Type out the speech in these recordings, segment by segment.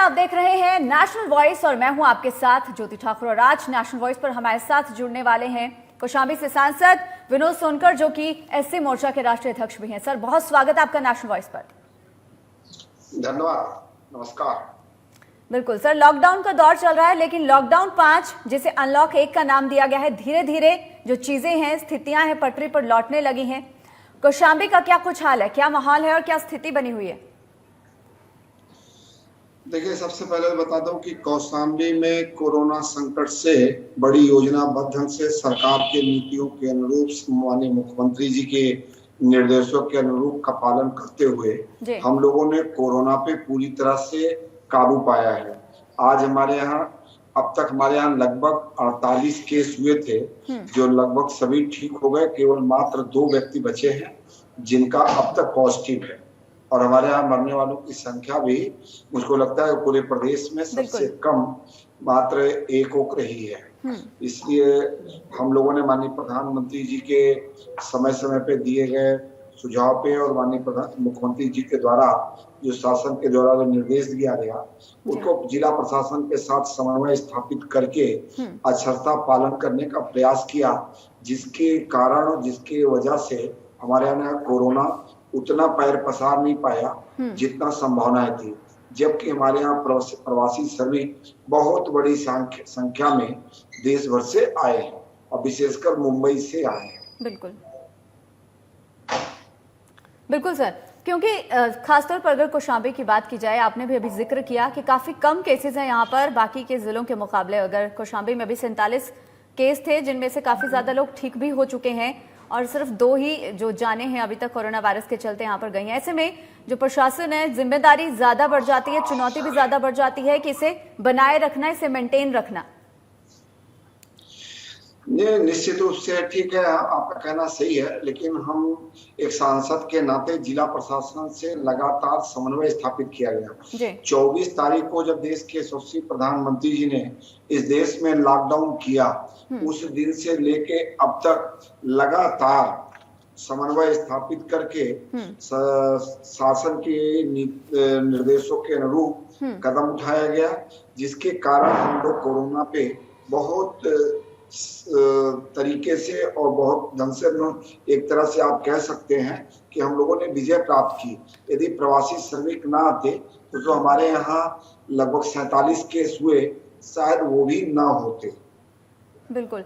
आप देख रहे हैं नेशनल वॉइस और मैं हूं आपके साथ ज्योति ठाकुर। और आज नेशनल वॉइस पर हमारे साथ जुड़ने वाले हैं कौशांबी से सांसद विनोद सोनकर, जो कि एससी मोर्चा के राष्ट्रीय अध्यक्ष भी हैं। सर, बहुत स्वागत है आपका नेशनल वॉइस पर। धन्यवाद, नमस्कार। बिल्कुल सर, लॉकडाउन का दौर चल रहा है, लेकिन लॉकडाउन 5 जिसे अनलॉक 1 का नाम दिया गया है, धीरे धीरे जो चीजें हैं, स्थितियां हैं, पटरी पर लौटने लगी हैं। कौशांबी का क्या कुछ हाल है, क्या माहौल है और क्या स्थिति बनी हुई है? देखिए, सबसे पहले बता दूं कि कौशांबी में कोरोना संकट से बड़ी योजनाबद्ध ढंग से सरकार के नीतियों के अनुरूप, माननीय मुख्यमंत्री जी के निर्देशों के अनुरूप का पालन करते हुए हम लोगों ने कोरोना पे पूरी तरह से काबू पाया है। आज हमारे यहाँ अब तक लगभग 48 केस हुए थे, जो लगभग सभी ठीक हो गए। केवल मात्र 2 व्यक्ति बचे हैं जिनका अब तक पॉजिटिव है। और हमारे यहाँ मरने वालों की संख्या भी मुझको लगता है पूरे प्रदेश में सबसे कम मात्र 1 रही है। इसलिए हम लोगों ने माननीय प्रधानमंत्री जी के समय समय पे दिए गए सुझाव पे और माननीय मुख्यमंत्री जी के द्वारा जो शासन के द्वारा जो निर्देश दिया गया, उसको जिला प्रशासन के साथ समन्वय स्थापित करके अक्षरता पालन करने का प्रयास किया, जिसके कारण जिसके वजह से हमारे यहाँ कोरोना उतना पैर पसार नहीं पाया जितना संभावनाएं थी। जबकि हमारे यहाँ प्रवासी श्रमिक बहुत बड़ी संख्या में देश भर से आए हैं और विशेषकर मुंबई से आए हैं। बिल्कुल बिल्कुल सर, क्योंकि खासतौर पर अगर कौशांबी की बात की जाए, आपने भी अभी जिक्र किया कि काफी कम केसेस हैं यहाँ पर बाकी के जिलों के मुकाबले। अगर कौशांबी में अभी 47 केस थे, जिनमें से काफी ज्यादा लोग ठीक भी हो चुके हैं और सिर्फ 2 ही जो जाने हैं अभी तक कोरोना वायरस के चलते यहाँ पर गई हैं। ऐसे में जो प्रशासन है, जिम्मेदारी ज्यादा बढ़ जाती है, चुनौती भी ज्यादा बढ़ जाती है कि इसे बनाए रखना, इसे मेंटेन रखना। निश्चित रूप से ठीक है, आपका कहना सही है, लेकिन हम एक सांसद के नाते जिला प्रशासन से लगातार समन्वय स्थापित किया गया। 24 तारीख को जब देश के यशस्वी प्रधानमंत्री जी ने इस देश में लॉकडाउन किया, उस दिन से लेके अब तक लगातार समन्वय स्थापित करके शासन के निर्देशों के अनुरूप कदम उठाया गया, जिसके कारण हम लोग कोरोना पे बहुत तरीके से और बहुत ढंग से, एक तरह से आप कह सकते हैं कि हम लोगों ने विजय प्राप्त की। यदि प्रवासी श्रमिक ना आते तो जो हमारे यहाँ लगभग 47 केस हुए, शायद वो भी ना होते। बिल्कुल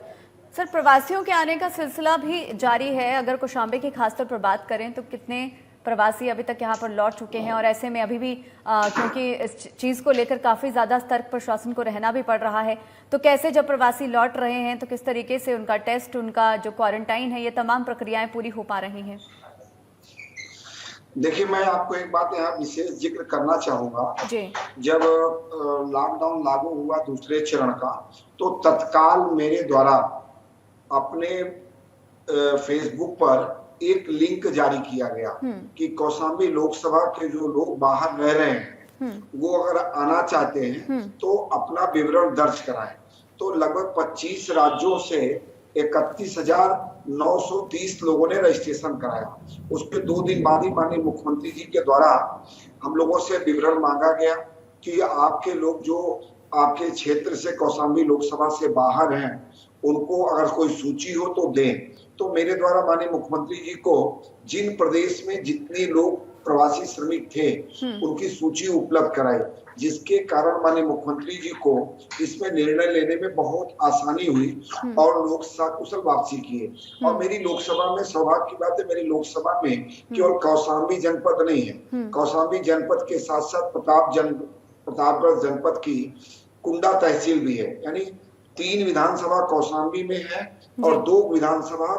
सर, प्रवासियों के आने का सिलसिला भी जारी है। अगर कौशांबी की खासतौर पर बात करें तो कितने प्रवासी अभी तक यहाँ पर लौट चुके हैं? और ऐसे में अभी भी क्योंकि इस चीज़ को लेकर काफ़ी ज़्यादा सतर्क प्रशासन को रहना भी पड़ रहा है, तो कैसे जब प्रवासी लौट रहे हैं तो किस तरीके से उनका टेस्ट, उनका जो क्वारंटाइन है, ये तमाम प्रक्रियाएं पूरी हो पा रही हैं? देखिए, मैं आपको एक बात यहाँ विशेष जिक्र करना चाहूंगा। जब लॉकडाउन लागू हुआ दूसरे चरण का, तो तत्काल मेरे द्वारा अपने फेसबुक पर एक लिंक जारी किया गया कि कौशांबी लोकसभा के जो लोग बाहर रह रहे हैं, वो अगर आना चाहते हैं तो अपना विवरण दर्ज कराएं। तो लगभग 25 राज्यों से 31,930 लोगों ने रजिस्ट्रेशन कराया। उसके 2 दिन बाद ही माननीय मुख्यमंत्री जी के द्वारा हम लोगों से विवरण मांगा गया कि आपके लोग जो आपके क्षेत्र से कौशांबी लोकसभा से बाहर हैं, उनको अगर कोई सूची हो तो दें। तो मेरे द्वारा माननीय मुख्यमंत्री जी को जिन प्रदेश में जितने लोग प्रवासी श्रमिक थे, उनकी सूची उपलब्ध कराई, जिसके कारण माननीय मुख्यमंत्री जी को इसमें निर्णय लेने में बहुत आसानी हुई और लोग सकुशल वापसी किए। और मेरी लोकसभा में, सौभाग्य की बात है, मेरी लोकसभा में केवल कौशांबी जनपद नहीं है, कौशांबी जनपद के साथ साथ प्रतापगढ़ जनपद की कुंडा तहसील भी है। यानी 3 विधानसभा कौशांबी में है और 2 विधानसभा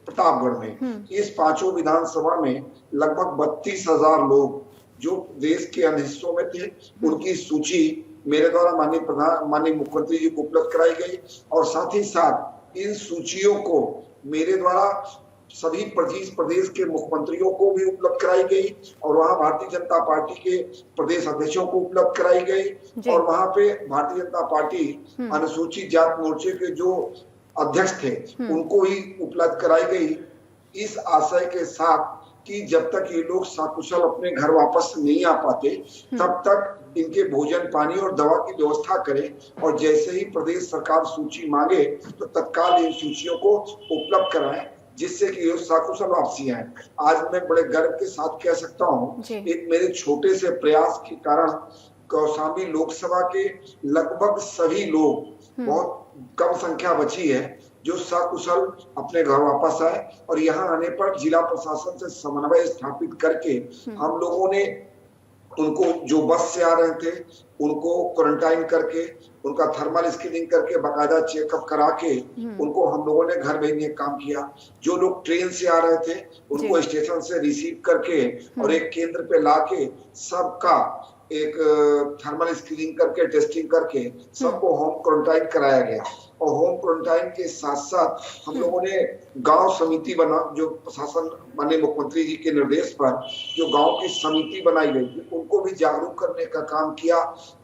प्रतापगढ़ में। इस 5 विधानसभा में लगभग 32,000 लोग जो देश के अन्य हिस्सों में थे, उनकी सूची मेरे द्वारा माननीय मुख्यमंत्री जी को उपलब्ध कराई गई। और साथ ही साथ इन सूचियों को मेरे द्वारा सभी प्रदेश के मुख्यमंत्रियों को भी उपलब्ध कराई गई और वहां भारतीय जनता पार्टी के प्रदेश अध्यक्षों को उपलब्ध कराई गई। और वहां पे भारतीय जनता पार्टी अनुसूचित जात मोर्चे के जो अध्यक्ष थे, उनको ही उपलब्ध कराई गई। इस आशय के साथ कि जब तक ये लोग सकुशल अपने घर वापस नहीं आ पाते तब तक इनके भोजन पानी और दवा की व्यवस्था करें और जैसे ही प्रदेश सरकार सूची मांगे तो तत्काल इन सूचियों को उपलब्ध कराएं जिससे कि ये सकुशल वापसी आए। आज मैं बड़े गर्व के साथ कह सकता हूँ एक मेरे छोटे से प्रयास के कारण कौशाम्बी लोकसभा के लगभग सभी लोग, बहुत कम संख्या बची है जो सकुशल अपने घर वापस आए और यहाँ आने पर जिला प्रशासन से समन्वय स्थापित करके हम लोगों ने उनको जो बस से आ रहे थे उनको क्वारंटाइन करके उनका थर्मल स्क्रीनिंग करके बाकायदा चेकअप करा के उनको हम लोगों ने घर भेजने का काम किया। जो लोग ट्रेन से आ रहे थे उनको स्टेशन से रिसीव करके और एक केंद्र पे लाके सबका एक थर्मल स्क्रीनिंग करके टेस्टिंग करके सबको होम क्वारंटाइन कराया गया और होम क्वारंटाइन के साथ साथ हम लोगों ने गांव समिति बना, जो प्रशासन माननीय मुख्यमंत्री जी के निर्देश पर जो गांव की समिति बनाई गई थी उनको भी जागरूक करने का काम किया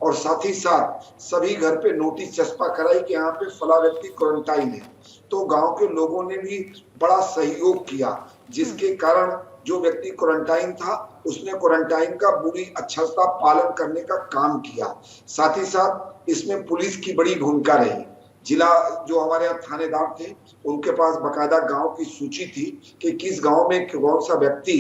और साथ ही साथ सभी घर पे नोटिस चस्पा कराई कि यहाँ पे फला व्यक्ति क्वारंटाइन है। तो गांव के लोगों ने भी बड़ा सहयोग किया जिसके कारण जो व्यक्ति क्वारंटाइन था उसने क्वारंटाइन का पूरी अच्छता पालन करने का काम किया। साथ ही साथ इसमें पुलिस की बड़ी भूमिका रही। जिला जो हमारे यहाँ थानेदार थे उनके पास बकायदा गांव की सूची थी कि किस गांव में कौन सा व्यक्ति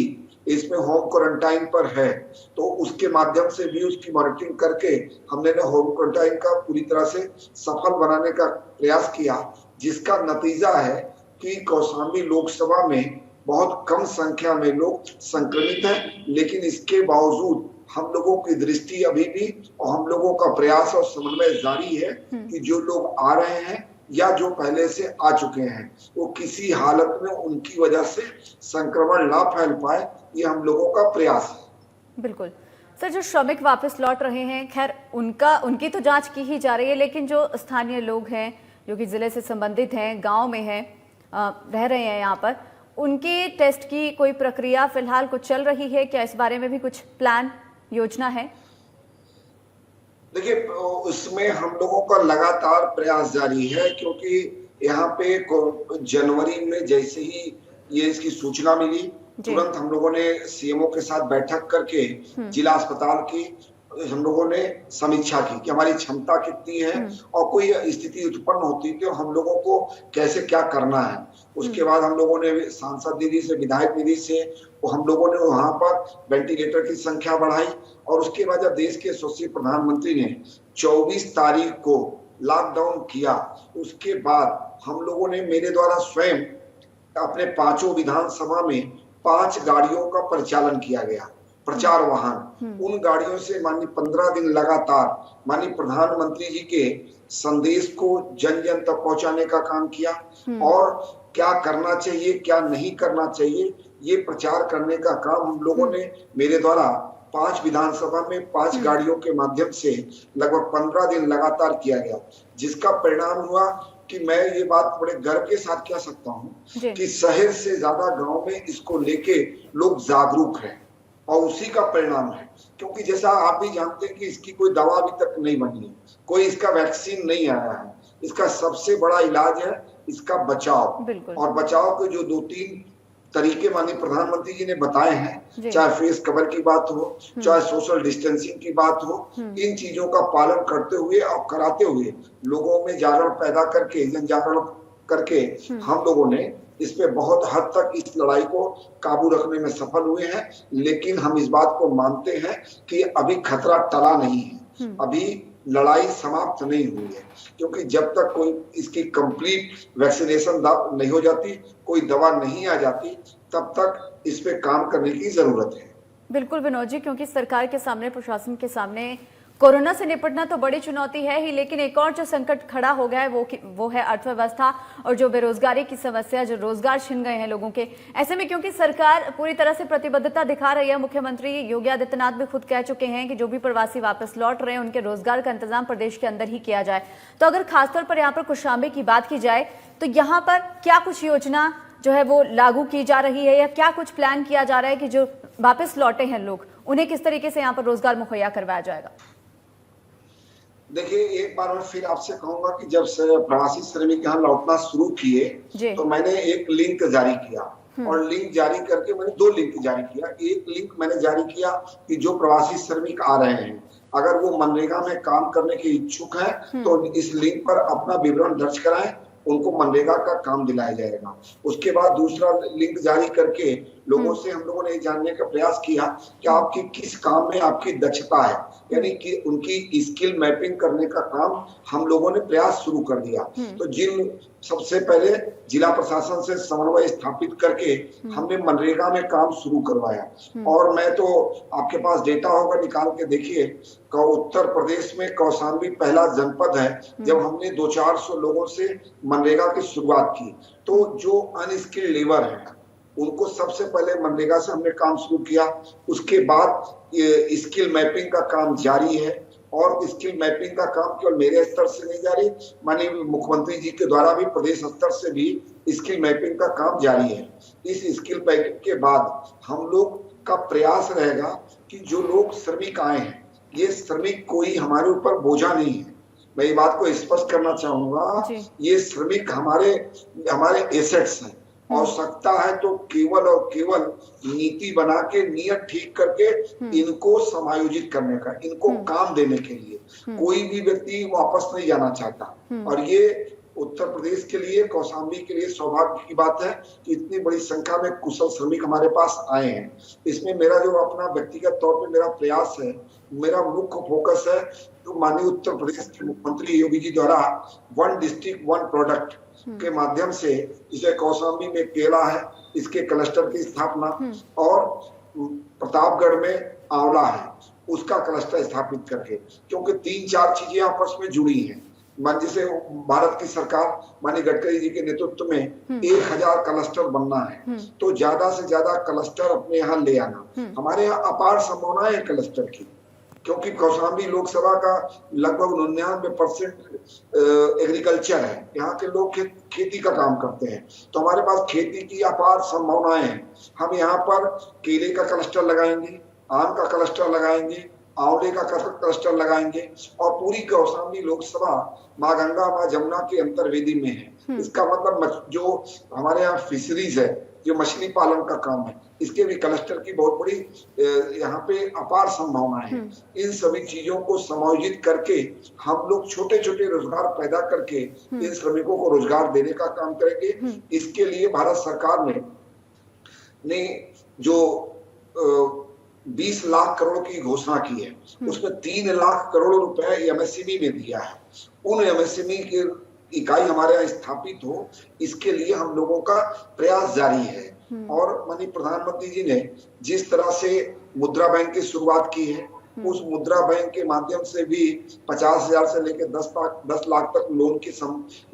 इसमें होम क्वारंटाइन पर है, तो उसके माध्यम से भी उसकी मॉनिटरिंग करके हमने होम क्वारंटाइन का पूरी तरह से सफल बनाने का प्रयास किया, जिसका नतीजा है कि कौशाम्बी लोकसभा में बहुत कम संख्या में लोग संक्रमित हैं, लेकिन इसके बावजूद हम लोगों की दृष्टि अभी भी और हम लोगों का प्रयास और समन्वय जारी है कि जो लोग आ रहे हैं या जो पहले से आ चुके हैं वो किसी हालत में उनकी वजह से संक्रमण ना फैल पाए, ये हम लोगों का प्रयास है। बिल्कुल सर, जो श्रमिक वापस लौट रहे हैं, खैर उनकी तो जांच की ही जा रही है, लेकिन जो स्थानीय लोग हैं जो कि जिले से संबंधित हैं, गांव में हैं, रह रहे हैं यहाँ पर, उनके टेस्ट की कोई प्रक्रिया फिलहाल कुछ चल रही है क्या? इस बारे में भी कुछ प्लान योजना है? देखिए, उसमें हम लोगों का लगातार प्रयास जारी है क्योंकि यहाँ पे जनवरी में जैसे ही ये इसकी सूचना मिली तुरंत हम लोगों ने सीएमओ के साथ बैठक करके जिला अस्पताल की हम लोगों ने समीक्षा की कि हमारी क्षमता कितनी है और कोई स्थिति उत्पन्न होती तो हम लोगों को कैसे क्या करना है। उसके बाद हम लोगों ने सांसद निधि से, विधायक निधि से हम लोगों ने वहां पर वेंटिलेटर की संख्या बढ़ाई और उसके बाद जब देश के यशस्वी प्रधानमंत्री ने 24 तारीख को लॉकडाउन किया उसके बाद हम लोगों ने मेरे द्वारा स्वयं अपने 5 विधानसभा में 5 गाड़ियों का परिचालन किया गया, प्रचार वाहन। उन गाड़ियों से माननीय 15 दिन लगातार माननीय प्रधानमंत्री जी के संदेश को जन जन तक पहुंचाने का काम किया और क्या करना चाहिए क्या नहीं करना चाहिए ये प्रचार करने का काम हम लोगों ने मेरे द्वारा 5 विधानसभा में 5 गाड़ियों के माध्यम से लगभग 15 दिन लगातार किया गया, जिसका परिणाम हुआ कि मैं ये बात बड़े गर्व के साथ कह सकता हूँ कि शहर से ज्यादा गांव में इसको लेके लोग जागरूक हैं और उसी का परिणाम है। क्योंकि जैसा आप भी जानते हैं कि इसकी कोई दवा अभी तक नहीं बनी है, कोई इसका वैक्सीन नहीं आया है। इसका सबसे बड़ा इलाज है इसका बचाव, और बचाव के जो 2-3 तरीके माननीय प्रधानमंत्री जी ने बताए हैं, चाहे फेस कवर की बात हो, चाहे सोशल डिस्टेंसिंग की बात हो, इन चीजों का पालन करते हुए और कराते हुए लोगों में जागरण पैदा करके, जन जागरण करके हम लोगों ने इस पे बहुत हद तक इस लड़ाई को काबू रखने में सफल हुए हैं। लेकिन हम इस बात को मानते हैं कि अभी खतरा टला नहीं है, अभी लड़ाई समाप्त नहीं हुई है, क्योंकि जब तक कोई इसकी कंप्लीट वैक्सीनेशन नहीं हो जाती, कोई दवा नहीं आ जाती, तब तक इस पे काम करने की जरूरत है। बिल्कुल विनोद जी, क्योंकि सरकार के सामने, प्रशासन के सामने कोरोना से निपटना तो बड़ी चुनौती है ही, लेकिन एक और जो संकट खड़ा हो गया है वो है अर्थव्यवस्था और जो बेरोजगारी की समस्या, जो रोजगार छिन गए हैं लोगों के। ऐसे में क्योंकि सरकार पूरी तरह से प्रतिबद्धता दिखा रही है, मुख्यमंत्री योगी आदित्यनाथ भी खुद कह चुके हैं कि जो भी प्रवासी वापस लौट रहे हैं उनके रोजगार का इंतजाम प्रदेश के अंदर ही किया जाए। तो अगर खासतौर पर यहाँ पर कौशाम्बी की बात की जाए तो यहाँ पर क्या कुछ योजना जो है वो लागू की जा रही है या क्या कुछ प्लान किया जा रहा है कि जो वापस लौटे हैं लोग उन्हें किस तरीके से यहाँ पर रोजगार मुहैया करवाया जाएगा? देखिए, एक बार मैं फिर आपसे कहूंगा कि जब प्रवासी श्रमिक यहाँ लौटना शुरू किए तो मैंने एक लिंक जारी किया और लिंक जारी करके मैंने 2 लिंक जारी किया। एक लिंक मैंने जारी किया कि जो प्रवासी श्रमिक आ रहे हैं, अगर वो मनरेगा में काम करने के इच्छुक हैं तो इस लिंक पर अपना विवरण दर्ज कराएं, उनको मनरेगा का काम दिलाया जाएगा। उसके बाद दूसरा लिंक जारी करके लोगों से हम लोगों ने जानने का प्रयास किया कि आपकी किस काम में आपकी दक्षता है, यानी कि उनकी स्किल मैपिंग करने का काम हम लोगों ने प्रयास शुरू कर दिया। तो जिन सबसे पहले जिला प्रशासन से समन्वय स्थापित करके हमने मनरेगा में काम शुरू करवाया। और मैं तो आपके पास डेटा होगा, निकाल के देखिए, उत्तर प्रदेश में कौशाम्बी पहला जनपद है जब हमने 200-400 लोगों से मनरेगा की शुरुआत की। तो जो अनस्किल्ड लेबर है उनको सबसे पहले मनरेगा से हमने काम शुरू किया। उसके बाद ये स्किल मैपिंग का काम जारी है, और स्किल मैपिंग का काम केवल मेरे स्तर से नहीं जारी, माननीय मुख्यमंत्री जी के द्वारा भी प्रदेश स्तर से भी स्किल मैपिंग का काम जारी है। इस स्किल मैपिंग के बाद हम लोग का प्रयास रहेगा कि जो लोग श्रमिक आए हैं, ये श्रमिक कोई हमारे ऊपर बोझा नहीं है। मैं ये बात को स्पष्ट करना चाहूंगा, ये श्रमिक हमारे एसेट्स हैं। आवश्यकता है तो केवल और केवल नीति बना के, नियत ठीक करके इनको समायोजित करने का, इनको काम देने के लिए कोई भी व्यक्ति वापस नहीं जाना चाहता। और ये उत्तर प्रदेश के लिए, कौशाम्बी के लिए सौभाग्य की बात है कि इतनी बड़ी संख्या में कुशल श्रमिक हमारे पास आए हैं। इसमें मेरा जो अपना व्यक्तिगत तौर पे मेरा प्रयास है, मेरा मुख्य फोकस है, तो माननीय उत्तर प्रदेश के मुख्यमंत्री योगी जी द्वारा 1 डिस्ट्रिक्ट 1 प्रोडक्ट के माध्यम से, जिसे कौशाम्बी में केला है, इसके क्लस्टर की स्थापना, और प्रतापगढ़ में आंवला है, उसका क्लस्टर स्थापित करके, क्योंकि 3-4 चीजें आपस में जुड़ी हैं। जैसे भारत की सरकार माननीय गडकरी जी के नेतृत्व में 1000 क्लस्टर बनना है, तो ज्यादा से ज्यादा क्लस्टर अपने यहाँ ले आना। हमारे यहाँ अपार संभावनाएं है क्लस्टर की, क्योंकि कौशाम्बी लोकसभा का लगभग 99% एग्रीकल्चर है। यहाँ के लोग खेती का काम करते हैं, तो हमारे पास खेती की अपार संभावनाएं हैं। हम यहाँ पर केले का क्लस्टर लगाएंगे, आम का क्लस्टर लगाएंगे, आंवले का क्लस्टर लगाएंगे, और पूरी कौशाम्बी लोकसभा माँ गंगा माँ जमुना की अंतर्वेदी में है। इसका मतलब जो हमारे यहाँ फिशरीज है, जो मछली पालन का काम है, इसके भी क्लस्टर की बहुत बड़ी यहाँ पे अपार संभावना है। इन सभी चीजों को समायोजित करके हम लोग छोटे छोटे रोजगार पैदा करके इन श्रमिकों को रोजगार देने का काम करेंगे। इसके लिए भारत सरकार ने जो 20 लाख करोड़ की घोषणा की है, उसमें 3 लाख करोड़ रुपए एमएसएमई में दिया है। उन एमएसएमई की इकाई हमारे यहाँ स्थापित हो, इसके लिए हम लोगों का प्रयास जारी है। और माननीय प्रधानमंत्री जी ने जिस तरह से मुद्रा बैंक की शुरुआत की है, उस मुद्रा बैंक के माध्यम से भी 50,000 से लेकर 10 लाख तक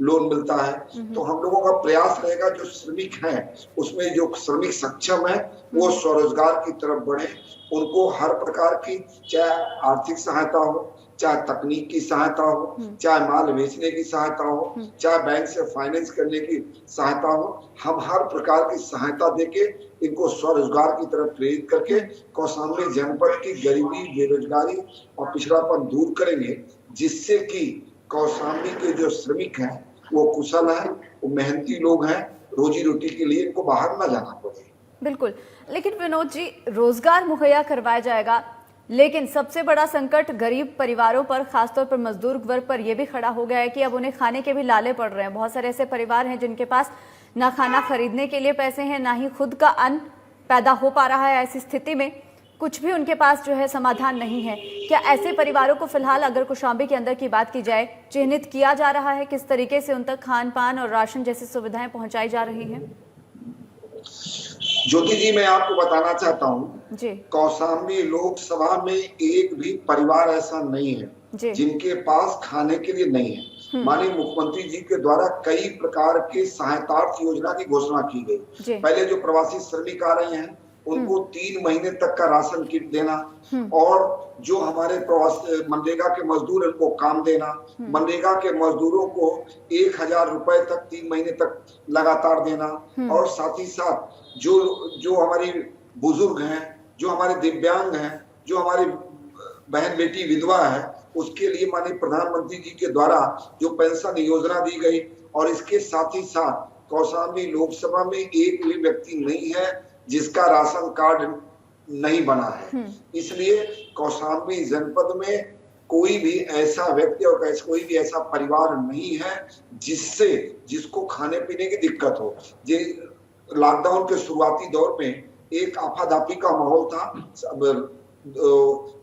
लोन मिलता है। तो हम लोगों का प्रयास रहेगा जो श्रमिक हैं, उसमें जो श्रमिक सक्षम है वो स्वरोजगार की तरफ बढ़े, उनको हर प्रकार की, चाहे आर्थिक सहायता हो, चाहे तकनीक की सहायता हो, चाहे माल बेचने की सहायता हो, चाहे बैंक से फाइनेंस करने की सहायता हो, हम हर प्रकार की सहायता देके इनको स्वरोजगार की तरफ प्रेरित करके कौशाम्बी जनपद की गरीबी, बेरोजगारी और पिछड़ापन दूर करेंगे, जिससे कि कौशाम्बी के जो श्रमिक हैं वो कुशल हैं, वो मेहनती लोग हैं, रोजी रोटी के लिए इनको बाहर न जाना पड़े। बिल्कुल, लेकिन विनोद जी, रोजगार मुहैया करवाया जाएगा, लेकिन सबसे बड़ा संकट गरीब परिवारों पर, खासतौर पर मजदूर वर्ग पर यह भी खड़ा हो गया है कि अब उन्हें खाने के भी लाले पड़ रहे हैं। बहुत सारे ऐसे परिवार हैं जिनके पास ना खाना खरीदने के लिए पैसे हैं, ना ही खुद का अन्न पैदा हो पा रहा है। ऐसी स्थिति में कुछ भी उनके पास जो है समाधान नहीं है। क्या ऐसे परिवारों को फिलहाल, अगर कौशाम्बी के अंदर की बात की जाए, चिन्हित किया जा रहा है? किस तरीके से उन तक खान पान और राशन जैसी सुविधाएं पहुंचाई जा रही हैं? ज्योति जी, मैं आपको बताना चाहता हूँ, कौशाम्बी लोकसभा में एक भी परिवार ऐसा नहीं है जिनके पास खाने के लिए नहीं है। माननीय मुख्यमंत्री जी के द्वारा कई प्रकार के सहायतार्थ योजना की घोषणा की गई। पहले जो प्रवासी श्रमिक आ रहे हैं उनको 3 महीने तक का राशन किट देना, और जो हमारे मनरेगा के मजदूर हैं उनको काम देना, मनरेगा के मजदूरों को 1000 रुपए तक 3 महीने तक लगातार देना, और साथ ही साथ जो हमारी बुजुर्ग हैं, जो हमारे दिव्यांग हैं, जो हमारी बहन बेटी विधवा है, उसके लिए माननीय प्रधानमंत्री जी के द्वारा जो पेंशन योजना दी गई, और इसके साथ ही साथ कौशाम्बी लोकसभा में एक भी व्यक्ति नहीं है जिसका राशन कार्ड नहीं बना है। इसलिए कौशाम्बी जनपद में कोई भी ऐसा व्यक्ति और कोई भी ऐसा परिवार नहीं है जिसको खाने पीने की दिक्कत हो। लॉकडाउन के शुरुआती दौर में एक आफादाफी का माहौल था,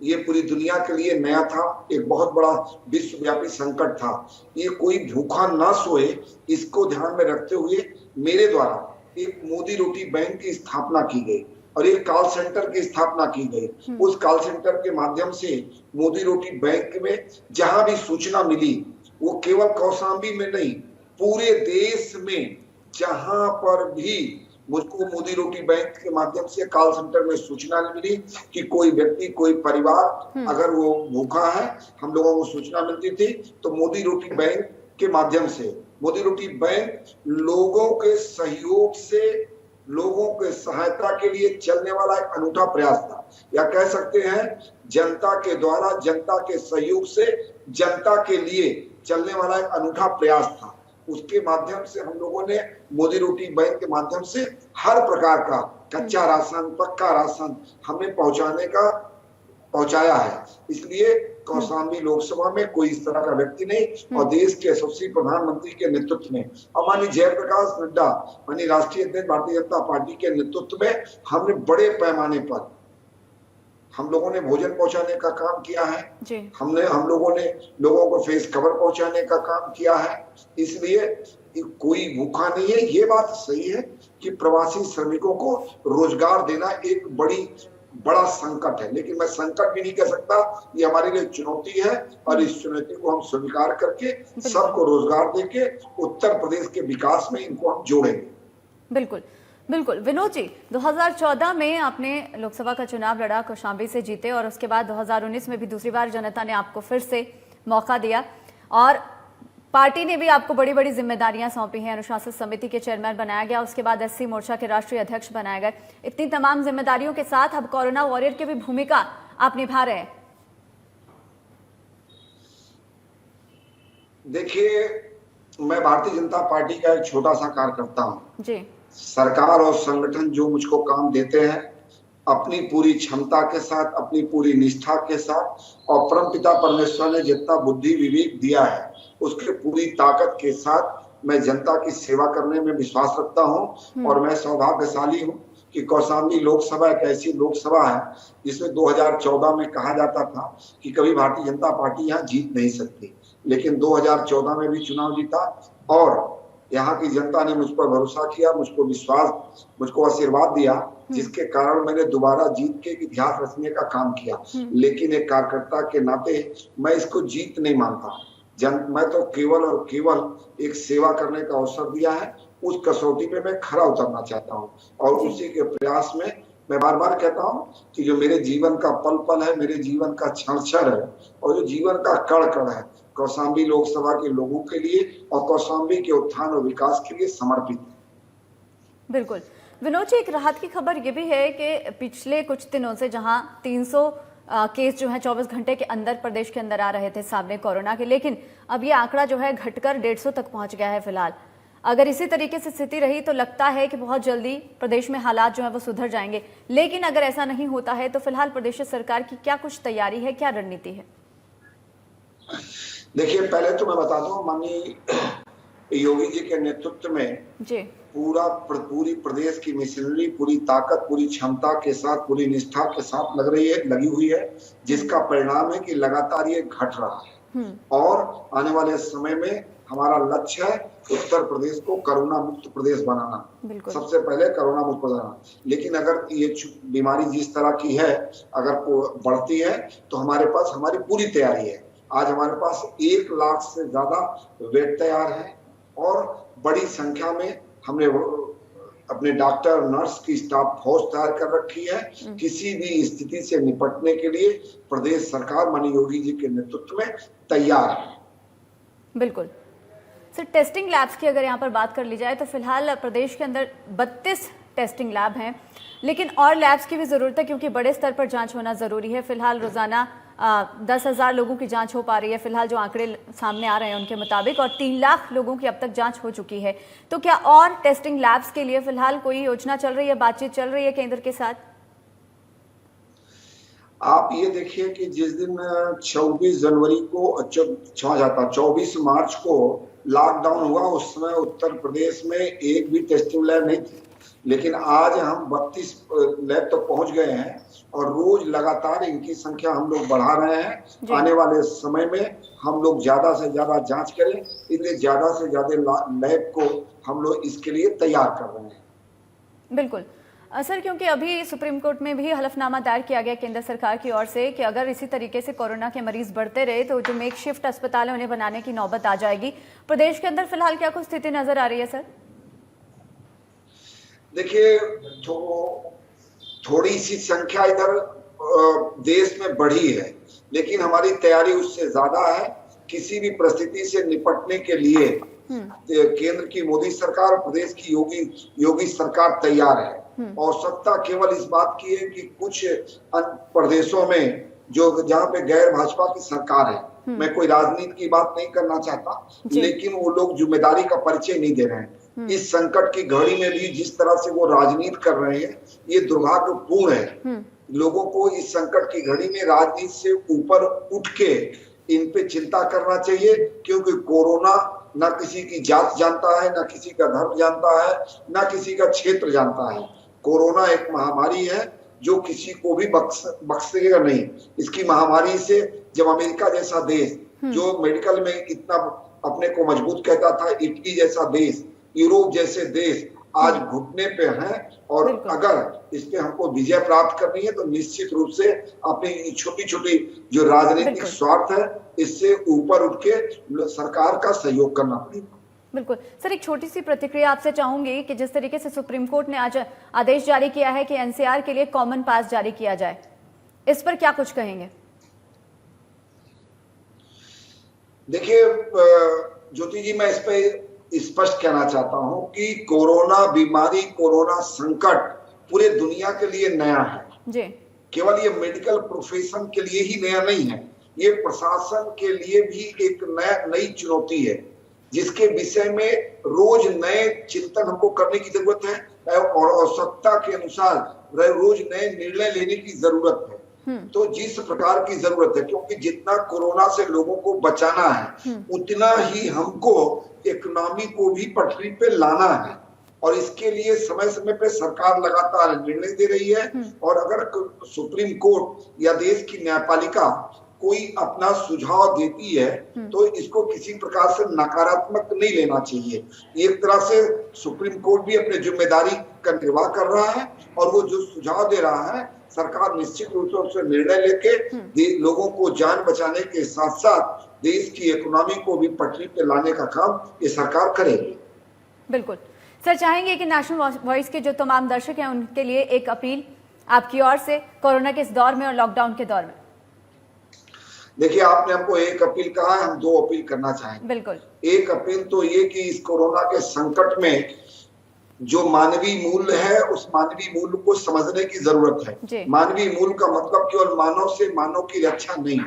ये पूरी दुनिया के लिए नया था, एक बहुत बड़ा विश्वव्यापी संकट था। ये कोई भूखा ना सोए, इसको ध्यान में रखते हुए मेरे द्वारा एक मोदी रोटी बैंक की स्थापना की गई और एक कॉल सेंटर की स्थापना की गई। उस कॉल सेंटर के माध्यम से मोदी रोटी बैंक में जहां भी सूचना मिली, वो केवल कौशाम्बी में नहीं, पूरे देश में जहां पर भी मुझको मोदी रोटी बैंक के माध्यम से कॉल सेंटर में सूचना मिली कि कोई व्यक्ति, कोई परिवार अगर वो भूखा है, हम लोगों को सूचना मिलती थी तो मोदी रोटी बैंक के माध्यम से, मोदी रोटी बैंक लोगों के सहयोग से, लोगों के सहायता के लिए चलने वाला एक अनूठा प्रयास था, या कह सकते हैं जनता के द्वारा, जनता के सहयोग से, जनता के लिए चलने वाला एक अनूठा प्रयास था। उसके माध्यम से हम लोगों ने मोदी रोटी बैंक के माध्यम से हर प्रकार का कच्चा राशन, पक्का राशन हमने पहुंचाया है। इसलिए कौशाम्बी लोकसभा में कोई इस तरह का व्यक्ति नहीं, और देश के यशस्वी प्रधानमंत्री के नेतृत्व में और माननीय जयप्रकाश नड्डा, माननीय राष्ट्रीय अध्यक्ष भारतीय जनता पार्टी के नेतृत्व में हमने बड़े पैमाने पर हम लोगों ने भोजन पहुंचाने का काम किया है। हम लोगों ने लोगों को फेस कवर पहुंचाने का काम किया है। इसलिए कोई भूखा नहीं है। ये बात सही है कि प्रवासी श्रमिकों को रोजगार देना एक बड़ा संकट है, लेकिन मैं संकट भी नहीं कह सकता, ये हमारे लिए चुनौती है और इस चुनौती को हम स्वीकार करके सबको रोजगार देके उत्तर प्रदेश के विकास में इनको हम जोड़ेंगे। बिल्कुल बिल्कुल। विनोद जी, 2014 में आपने लोकसभा का चुनाव लड़ा, कौशाम्बी से जीते, और उसके बाद 2019 में भी दूसरी बार जनता ने आपको फिर से मौका दिया और पार्टी ने भी आपको बड़ी बड़ी जिम्मेदारियां सौंपी हैं। अनुशासन समिति के चेयरमैन बनाया गया, उसके बाद एससी मोर्चा के राष्ट्रीय अध्यक्ष बनाए गए। इतनी तमाम जिम्मेदारियों के साथ अब कोरोना वॉरियर की भी भूमिका आप निभा रहे हैं। देखिए, मैं भारतीय जनता पार्टी का एक छोटा सा कार्यकर्ता हूं जी। सरकार और संगठन जो मुझको काम देते हैं, अपनी पूरी क्षमता के साथ, अपनी पूरी निष्ठा के साथ, और परमपिता परमेश्वर ने जितना बुद्धि विवेक दिया है उसके पूरी ताकत के साथ मैं जनता की सेवा करने में विश्वास रखता हूं। और मैं सौभाग्यशाली हूं कि कौशाम्बी लोकसभा एक ऐसी लोकसभा है जिसमें 2014 में कहा जाता था कि कभी भारतीय जनता पार्टी यहाँ जीत नहीं सकती, लेकिन 2014 में भी चुनाव जीता और यहाँ की जनता ने मुझ पर भरोसा किया, मुझको विश्वास, मुझको आशीर्वाद दिया, जिसके कारण मैंने दोबारा जीत के इतिहास रचने का काम किया। लेकिन एक कार्यकर्ता के नाते मैं इसको जीत नहीं मानता। मैं तो केवल और केवल एक सेवा करने का अवसर दिया है, उस कसौटी पे मैं खरा उतरना चाहता हूँ और उसी के प्रयास में मैं बार बार कहता हूँ कि जो मेरे जीवन का पल पल है, मेरे जीवन का क्षण क्षण है और जो जीवन का कण कण है, कौशाम्बी लोकसभा के लोगों के लिए और कौशाम्बी के उत्थान और विकास के लिए समर्पित है। बिल्कुल। विनोद जी, एक राहत की खबर ये भी है कि पिछले कुछ दिनों से जहां 300 केस जो है 24 घंटे के अंदर प्रदेश के अंदर आ रहे थे सामने कोरोना के, लेकिन अब ये आंकड़ा जो है घटकर 150 तक पहुंच गया है फिलहाल। अगर इसी तरीके से स्थिति रही तो लगता है कि बहुत जल्दी प्रदेश में हालात जो है वो सुधर जाएंगे, लेकिन अगर ऐसा नहीं होता है तो फिलहाल प्रदेश सरकार की क्या कुछ तैयारी है, क्या रणनीति है? देखिए, पहले तो मैं बता दूं, माननीय योगी जी के नेतृत्व में जी पूरी प्रदेश की मशीनरी पूरी ताकत, पूरी क्षमता के साथ, पूरी निष्ठा के साथ लगी हुई है, जिसका परिणाम है कि लगातार ये घट रहा है और आने वाले समय में हमारा लक्ष्य है उत्तर प्रदेश को कोरोना मुक्त प्रदेश बनाना। सबसे पहले कोरोना मुक्त बनाना। लेकिन अगर ये बीमारी जिस तरह की है, अगर बढ़ती है तो हमारे पास हमारी पूरी तैयारी है। आज हमारे पास 1 लाख से ज्यादा बेड तैयार है और बड़ी संख्या में हमने अपने डॉक्टर, नर्स की स्टाफ फोर्स तैयार कर रखी है। किसी भी स्थिति से निपटने के लिए प्रदेश सरकार माननीय योगी जी के नेतृत्व में तैयार है। बिल्कुल सर, टेस्टिंग लैब्स की अगर यहाँ पर बात कर ली जाए तो फिलहाल प्रदेश के अंदर 32 टेस्टिंग लैब हैं, लेकिन और लैब्स की भी जरूरत है क्योंकि बड़े स्तर पर जांच होना जरूरी है। फिलहाल रोजाना 10,000 लोगों की जांच हो पा रही है फिलहाल, जो आंकड़े सामने आ रहे हैं उनके मुताबिक, और 3 लाख लोगों की अब तक जांच हो चुकी है। तो क्या और टेस्टिंग लैब्स के लिए फिलहाल कोई योजना चल रही है, बातचीत चल रही है केंद्र के साथ? आप ये देखिए कि जिस दिन 24 जनवरी को, 24 मार्च को लॉकडाउन हुआ, उस समय उत्तर प्रदेश में एक भी टेस्टिंग लैब नहीं थी। लेकिन आज हम 32 लैब तक पहुंच गए हैं और रोज लगातार इनकी संख्या हम लोग बढ़ा रहे हैं। आने वाले समय में हम लोग ज्यादा से ज्यादा जांच करें, इसलिए ज्यादा से ज्यादा लैब को हम लोग इसके लिए तैयार कर रहे हैं। बिल्कुल सर, क्योंकि अभी सुप्रीम कोर्ट में भी हलफनामा दायर किया गया केंद्र सरकार की ओर से कि अगर इसी तरीके से कोरोना के मरीज बढ़ते रहे तो जो मेक शिफ्ट अस्पताल है उन्हें बनाने की नौबत आ जाएगी। प्रदेश के अंदर फिलहाल क्या कुछ स्थिति नजर आ रही है सर? देखिए, थोड़ी सी संख्या इधर देश में बढ़ी है, लेकिन हमारी तैयारी उससे ज्यादा है। किसी भी परिस्थिति से निपटने के लिए केंद्र की मोदी सरकार और प्रदेश की योगी सरकार तैयार है। आवश्यकता केवल इस बात की है कि कुछ प्रदेशों में जहाँ पे गैर भाजपा की सरकार है, मैं कोई राजनीति की बात नहीं करना चाहता, लेकिन वो लोग जिम्मेदारी का परिचय नहीं दे रहे हैं। इस संकट की घड़ी में भी जिस तरह से वो राजनीति कर रहे हैं, ये दुर्भाग्यपूर्ण है। लोगों को इस संकट की घड़ी में राजनीति से ऊपर उठ के इन पे चिंता करना चाहिए, क्योंकि कोरोना ना किसी की जात जानता है, ना किसी का धर्म जानता है, ना किसी का क्षेत्र जानता है। कोरोना एक महामारी है जो किसी को भी बख्शेगा नहीं। इसकी महामारी से जब अमेरिका जैसा देश जो मेडिकल में इतना अपने को मजबूत कहता था, इटली जैसा देश, यूरोप जैसे देश आज घुटने पे हैं, और अगर इस पे हमको विजय प्राप्त करनी है तो निश्चित रूप से अपनी छोटी छोटी जो राजनीतिक स्वार्थ है इससे ऊपर उठ के सरकार का सहयोग करना पड़ेगा। बिल्कुल सर, एक छोटी सी प्रतिक्रिया आपसे चाहूंगी कि जिस तरीके से सुप्रीम कोर्ट ने आज आदेश जारी किया है कि एनसीआर के लिए कॉमन पास जारी किया जाए, इस पर क्या कुछ कहेंगे? देखिए ज्योति जी, मैं इस पे स्पष्ट कहना चाहता हूं कि कोरोना बीमारी, कोरोना संकट पूरे दुनिया के लिए नया है जी। केवल ये मेडिकल प्रोफेशन के लिए ही नया नहीं है, ये प्रशासन के लिए भी एक नई चुनौती है, जिसके विषय में रोज नए चिंतन हमको करने की जरूरत है और आवश्यकता के अनुसार रोज नए निर्णय लेने की जरूरत है। तो जिस प्रकार की जरूरत है, क्योंकि जितना कोरोना से लोगों को बचाना है उतना ही हमको इकोनॉमी को भी पटरी पे लाना है, और इसके लिए समय समय पे सरकार लगातार निर्णय दे रही है। और अगर सुप्रीम कोर्ट या देश की न्यायपालिका कोई अपना सुझाव देती है तो इसको किसी प्रकार से नकारात्मक नहीं लेना चाहिए। एक तरह से सुप्रीम कोर्ट भी अपनी जिम्मेदारी का निर्वाह कर रहा है, और वो जो सुझाव दे रहा है सरकार निश्चित रूप से उससे निर्णय लेके लोगों को जान बचाने के साथ साथ देश की इकोनॉमी को भी पटरी पे लाने का काम ये सरकार करेगी। बिल्कुल सर, चाहेंगे कि नेशनल वॉइस के जो तमाम दर्शक हैं उनके लिए एक अपील आपकी ओर से कोरोना के इस दौर में और लॉकडाउन के दौर में। देखिए, आपने हमको एक अपील कहा है, हम 2 अपील करना चाहेंगे। बिल्कुल। एक अपील तो ये कि इस कोरोना के संकट में जो मानवीय मूल्य है उस मानवीय मूल्य को समझने की जरूरत है। मानवीय मूल्य का मतलब केवल मानव से मानव की रक्षा नहीं,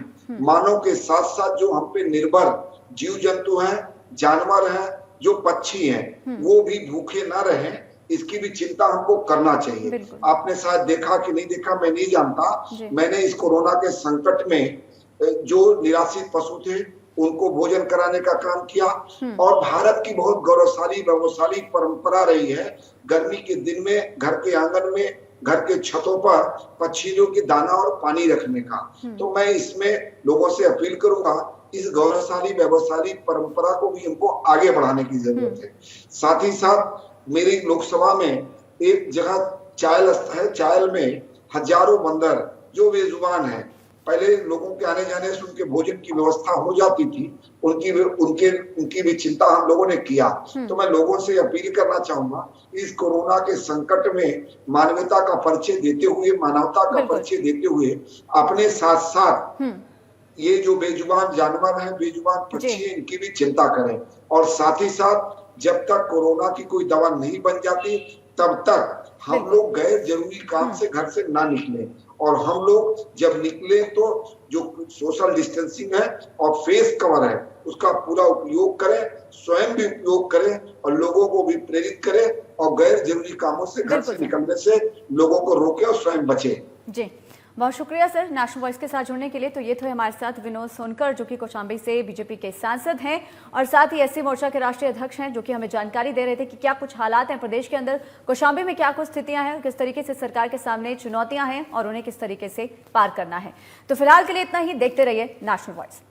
मानव के साथ साथ जो हम पे निर्भर जीव जंतु हैं, जानवर हैं, जो पक्षी हैं, वो भी भूखे ना रहें, इसकी भी चिंता हमको करना चाहिए। आपने शायद देखा कि नहीं देखा, मैं नहीं जानता, मैंने इस कोरोना के संकट में जो निराश्रित पशु थे उनको भोजन कराने का काम किया। और भारत की बहुत गौरवशाली परंपरा रही है गर्मी के दिन में घर के आंगन में, घर के छतों पर पक्षियों के दाना और पानी रखने का। तो मैं इसमें लोगों से अपील करूंगा, इस गौरवशाली परंपरा को भी हमको आगे बढ़ाने की जरूरत है। साथ ही साथ मेरी लोकसभा में एक जगह चायल है, चायल में हजारों बंदर जो बेजुबान है, पहले लोगों के आने जाने से उनके भोजन की व्यवस्था हो जाती थी, उनकी भी चिंता हम लोगों ने किया। तो मैं लोगों से अपील करना चाहूंगा, इस कोरोना के संकट में मानवता का परिचय देते हुए, मानवता का परिचय देते हुए अपने साथ साथ ये जो बेजुबान जानवर हैं, बेजुबान पक्षी हैं, इनकी भी चिंता करें। और साथ ही साथ जब तक कोरोना की कोई दवा नहीं बन जाती तब तक हम लोग गैर जरूरी काम से घर से ना निकलें। और हम लोग जब निकले तो जो सोशल डिस्टेंसिंग है और फेस कवर है उसका पूरा उपयोग करें, स्वयं भी उपयोग करें और लोगों को भी प्रेरित करें और गैर जरूरी कामों से घर से निकलने से लोगों को रोके और स्वयं बचे। जी, बहुत शुक्रिया सर नेशनल वॉइस के साथ जुड़ने के लिए। तो ये थे हमारे साथ विनोद सोनकर, जो कि कौशाम्बी से बीजेपी के सांसद हैं और साथ ही एससी मोर्चा के राष्ट्रीय अध्यक्ष हैं, जो कि हमें जानकारी दे रहे थे कि क्या कुछ हालात हैं प्रदेश के अंदर, कौशाम्बी में क्या कुछ स्थितियां हैं, किस तरीके से सरकार के सामने चुनौतियां हैं और उन्हें किस तरीके से पार करना है। तो फिलहाल के लिए इतना ही। देखते रहिए नेशनल वॉइस।